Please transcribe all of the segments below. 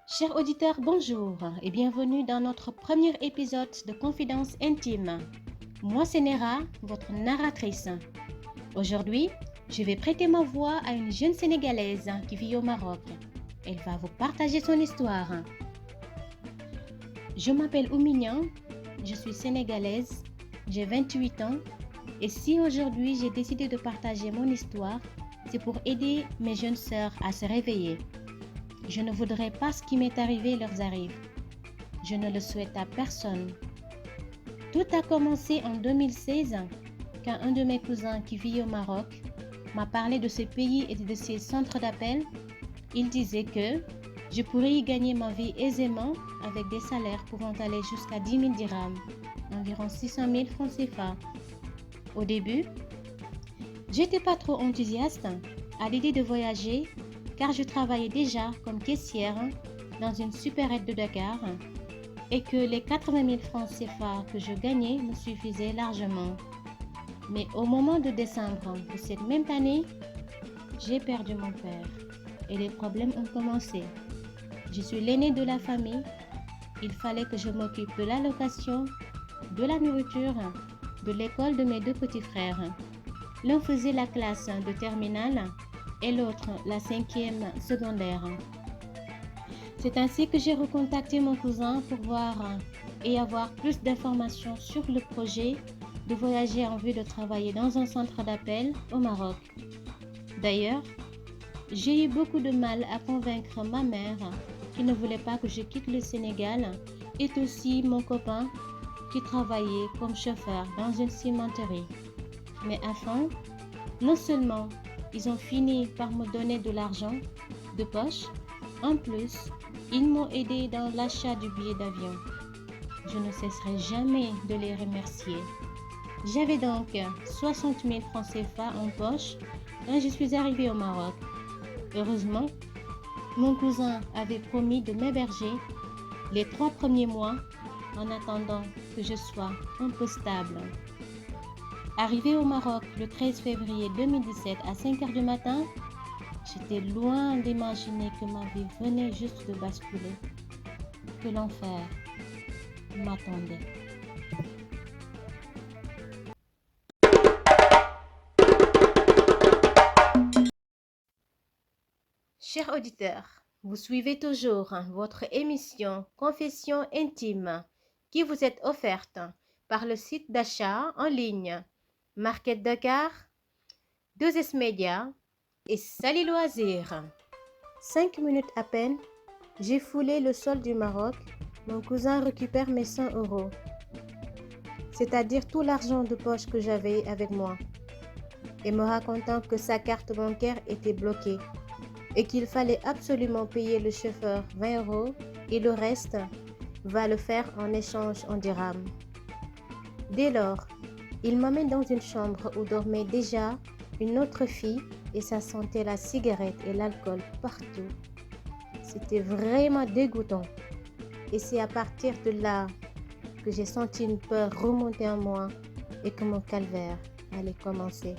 Chers auditeurs, bonjour et bienvenue dans notre premier épisode de Confidence intime. Moi, c'est Nera, votre narratrice. Aujourd'hui, je vais prêter ma voix à une jeune Sénégalaise qui vit au Maroc. Elle va vous partager son histoire. Je m'appelle Oumignan, je suis sénégalaise, j'ai 28 ans et si aujourd'hui j'ai décidé de partager mon histoire, c'est pour aider mes jeunes sœurs à se réveiller. Je ne voudrais pas ce qui m'est arrivé leur arrive. Je ne le souhaite à personne. Tout a commencé en 2016 quand un de mes cousins qui vit au Maroc m'a parlé de ce pays et de ses centres d'appel. Il disait que je pourrais y gagner ma vie aisément avec des salaires pouvant aller jusqu'à 10 000 dirhams, environ 600 000 francs CFA. Au début, j'étais pas trop enthousiaste à l'idée de voyager car je travaillais déjà comme caissière dans une supérette de Dakar et que les 80 000 francs CFA que je gagnais me suffisaient largement. Mais au moment de décembre de cette même année, j'ai perdu mon père et les problèmes ont commencé. Je suis l'aînée de la famille, il fallait que je m'occupe de la location, de la nourriture, de l'école de mes deux petits frères. L'un faisait la classe de terminale et l'autre la 5e secondaire. C'est ainsi que j'ai recontacté mon cousin pour voir et avoir plus d'informations sur le projet de voyager en vue de travailler dans un centre d'appel au Maroc. D'ailleurs, j'ai eu beaucoup de mal à convaincre ma mère qui ne voulait pas que je quitte le Sénégal et aussi mon copain qui travaillait comme chauffeur dans une cimenterie. Mais enfin, non seulement ils ont fini par me donner de l'argent de poche, en plus, ils m'ont aidé dans l'achat du billet d'avion. Je ne cesserai jamais de les remercier. J'avais donc 60 000 francs CFA en poche quand je suis arrivée au Maroc. Heureusement, mon cousin avait promis de m'héberger les 3 premiers mois en attendant que je sois un peu stable. Arrivée au Maroc le 13 février 2017 à 5 h du matin, j'étais loin d'imaginer que ma vie venait juste de basculer, que l'enfer m'attendait. Chers auditeurs, vous suivez toujours votre émission Confession intime qui vous est offerte par le site d'achat en ligne Market Dakar, 2S Media et Sali Loisirs. 5 minutes à peine, j'ai foulé le sol du Maroc. Mon cousin récupère mes 100 euros, c'est-à-dire tout l'argent de poche que j'avais avec moi, et me racontant que sa carte bancaire était bloquée et qu'il fallait absolument payer le chauffeur 20 euros et le reste va le faire en échange en dirhams. Dès lors, il m'amène dans une chambre où dormait déjà une autre fille et ça sentait la cigarette et l'alcool partout. C'était vraiment dégoûtant. Et c'est à partir de là que j'ai senti une peur remonter en moi et que mon calvaire allait commencer.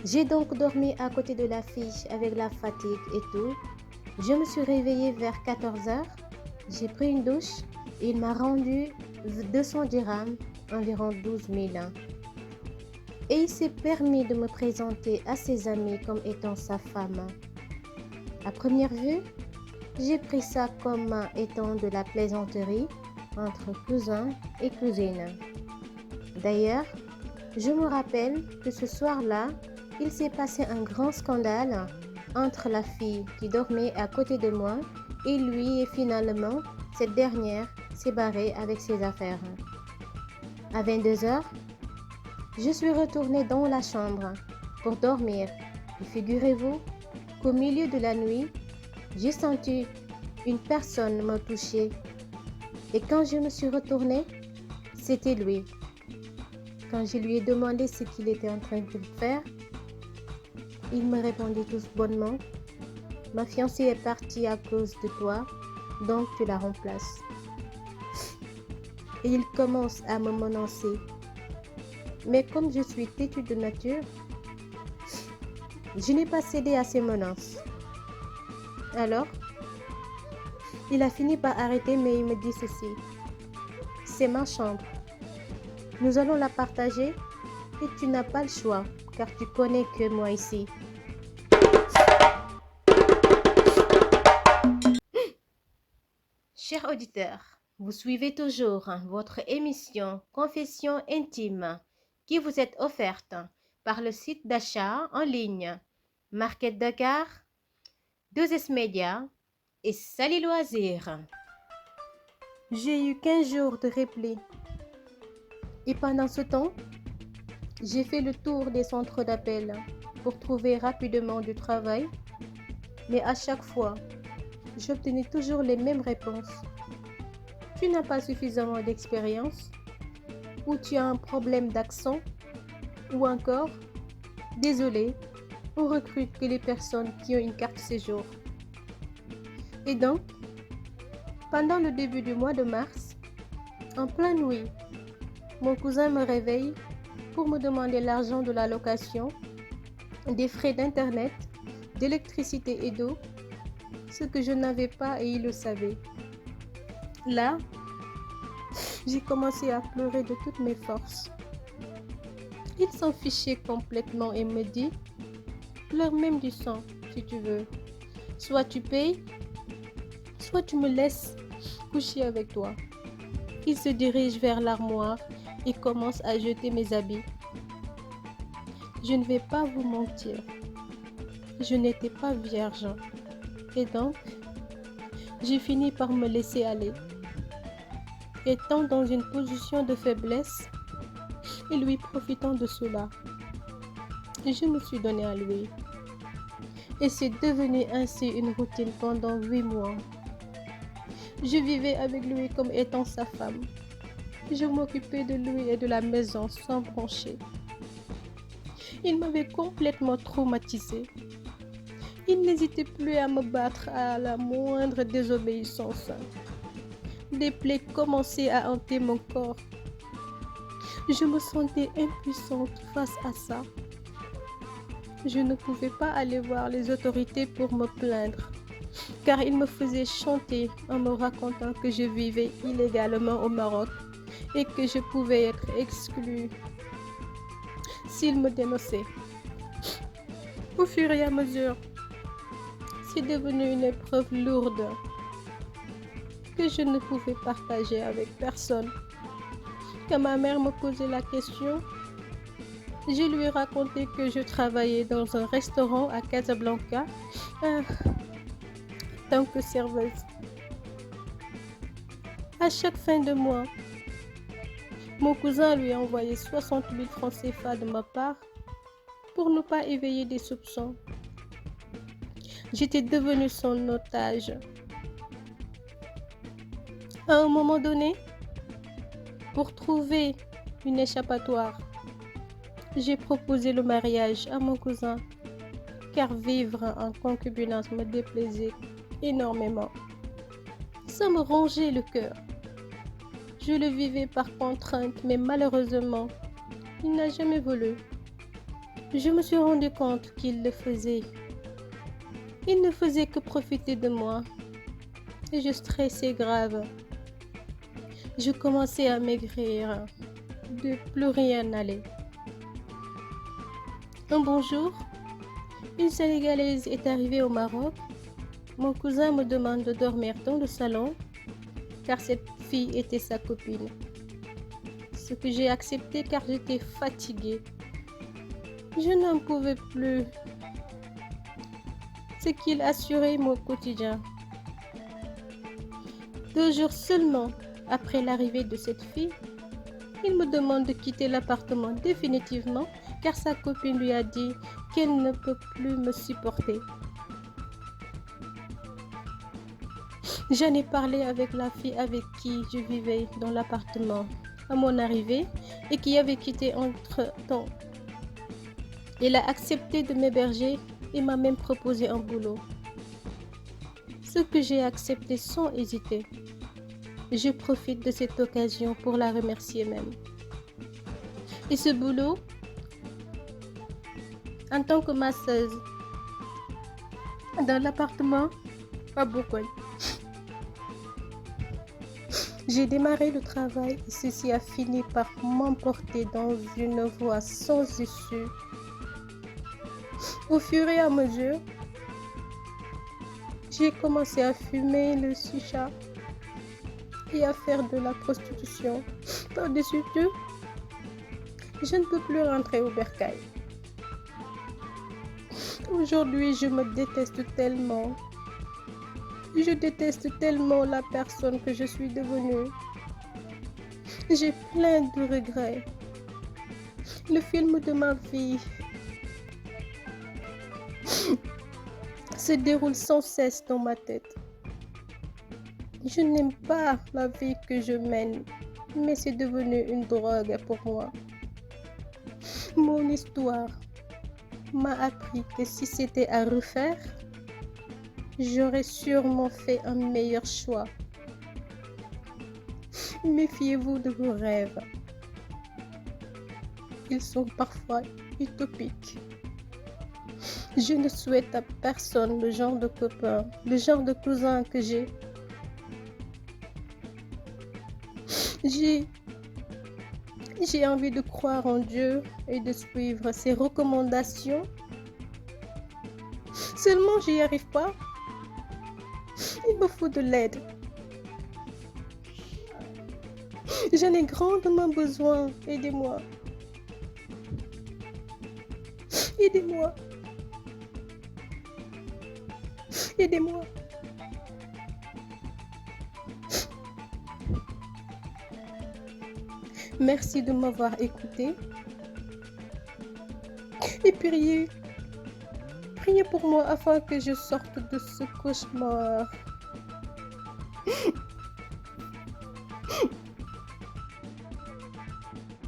J'ai donc dormi à côté de la fille avec la fatigue et tout. Je me suis réveillée vers 14 h. J'ai pris une douche et il m'a rendu 200 dirhams, environ 12 000. Et il s'est permis de me présenter à ses amis comme étant sa femme. À première vue, j'ai pris ça comme étant de la plaisanterie entre cousin et cousine. D'ailleurs, je me rappelle que ce soir-là, il s'est passé un grand scandale entre la fille qui dormait à côté de moi et lui et finalement, cette dernière s'est barrée avec ses affaires. À 22 h, je suis retournée dans la chambre pour dormir et figurez-vous qu'au milieu de la nuit, j'ai senti une personne me toucher et quand je me suis retournée, c'était lui. Quand je lui ai demandé ce qu'il était en train de faire, il me répondit tout bonnement, « Ma fiancée est partie à cause de toi, donc tu la remplaces. » Et il commence à me menacer. Mais comme je suis têtue de nature, je n'ai pas cédé à ses menaces. Alors, Il a fini par arrêter, mais il me dit ceci. C'est ma chambre. Nous allons la partager et tu n'as pas le choix, car tu connais que moi ici. Chers auditeurs, vous suivez toujours votre émission Confession intime qui vous est offerte par le site d'achat en ligne Market Dakar, 2S Media et Sali Loisirs. J'ai eu 15 jours de répit et pendant ce temps, j'ai fait le tour des centres d'appel pour trouver rapidement du travail, mais à chaque fois, j'obtenais toujours les mêmes réponses. Tu n'as pas suffisamment d'expérience, ou tu as un problème d'accent, ou encore, désolé, on recrute que les personnes qui ont une carte séjour. Et donc, pendant le début du mois de mars, en pleine nuit, mon cousin me réveille pour me demander l'argent de la location, des frais d'internet, d'électricité et d'eau, ce que je n'avais pas et il le savait. Là, j'ai commencé à pleurer de toutes mes forces. Il s'en fichait complètement et me dit, pleure même du sang si tu veux. Soit tu payes, soit tu me laisses coucher avec toi. Il se dirige vers l'armoire et commence à jeter mes habits. Je ne vais pas vous mentir, je n'étais pas vierge. Et donc, j'ai fini par me laisser aller. Étant dans une position de faiblesse et lui profitant de cela, je me suis donnée à lui. Et c'est devenu ainsi une routine pendant 8 mois. Je vivais avec lui comme étant sa femme. Je m'occupais de lui et de la maison sans broncher. Il m'avait complètement traumatisée. Il n'hésitait plus à me battre à la moindre désobéissance. Des plaies commençaient à hanter mon corps. Je me sentais impuissante face à ça. Je ne pouvais pas aller voir les autorités pour me plaindre, car ils me faisaient chanter en me racontant que je vivais illégalement au Maroc et que je pouvais être exclue s'ils me dénonçaient. Au fur et à mesure, c'est devenu une épreuve lourde que je ne pouvais partager avec personne. Quand ma mère me posait la question, je lui ai raconté que je travaillais dans un restaurant à Casablanca en tant que serveuse. À chaque fin de mois, mon cousin lui a envoyé 60 000 francs CFA de ma part pour ne pas éveiller des soupçons. J'étais devenue son otage. À un moment donné, pour trouver une échappatoire, j'ai proposé le mariage à mon cousin, car vivre en concubinage me déplaisait énormément. Ça me rongeait le cœur. Je le vivais par contrainte, mais malheureusement, il n'a jamais voulu. Je me suis rendu compte qu'il le faisait. Il ne faisait que profiter de moi. Et je stressais grave. Je commençais à maigrir. De plus rien n'allait. Un bon jour, une Sénégalaise est arrivée au Maroc. Mon cousin me demande de dormir dans le salon, car cette fille était sa copine. Ce que j'ai accepté car j'étais fatiguée. Je n'en pouvais plus. Ce qu'il assurait mon quotidien. 2 jours seulement après l'arrivée de cette fille, il me demande de quitter l'appartement définitivement car sa copine lui a dit qu'elle ne peut plus me supporter. J'en ai parlé avec la fille avec qui je vivais dans l'appartement à mon arrivée et qui avait quitté entre-temps. Elle a accepté de m'héberger et m'a même proposé un boulot. Ce que j'ai accepté sans hésiter. Je profite de cette occasion pour la remercier même. Et ce boulot, en tant que masseuse, dans l'appartement à Bourgogne. J'ai démarré le travail et ceci a fini par m'emporter dans une voie sans issue. Au fur et à mesure, j'ai commencé à fumer le chicha et à faire de la prostitution. Par-dessus tout, je ne peux plus rentrer au bercail. Aujourd'hui, je me déteste tellement. Je déteste tellement la personne que je suis devenue. J'ai plein de regrets. Le film de ma vie se déroule sans cesse dans ma tête. Je n'aime pas la vie que je mène, mais c'est devenu une drogue pour moi. Mon histoire m'a appris que si c'était à refaire, j'aurais sûrement fait un meilleur choix. Méfiez-vous de vos rêves. Ils sont parfois utopiques. Je ne souhaite à personne le genre de copain, le genre de cousin que j'ai. J'ai envie de croire en Dieu et de suivre ses recommandations. Seulement, j'y arrive pas. Il me faut de l'aide. J'en ai grandement besoin. Aidez-moi. Aidez-moi. Aidez-moi. Merci de m'avoir écouté. Et priez pour moi afin que je sorte de ce cauchemar.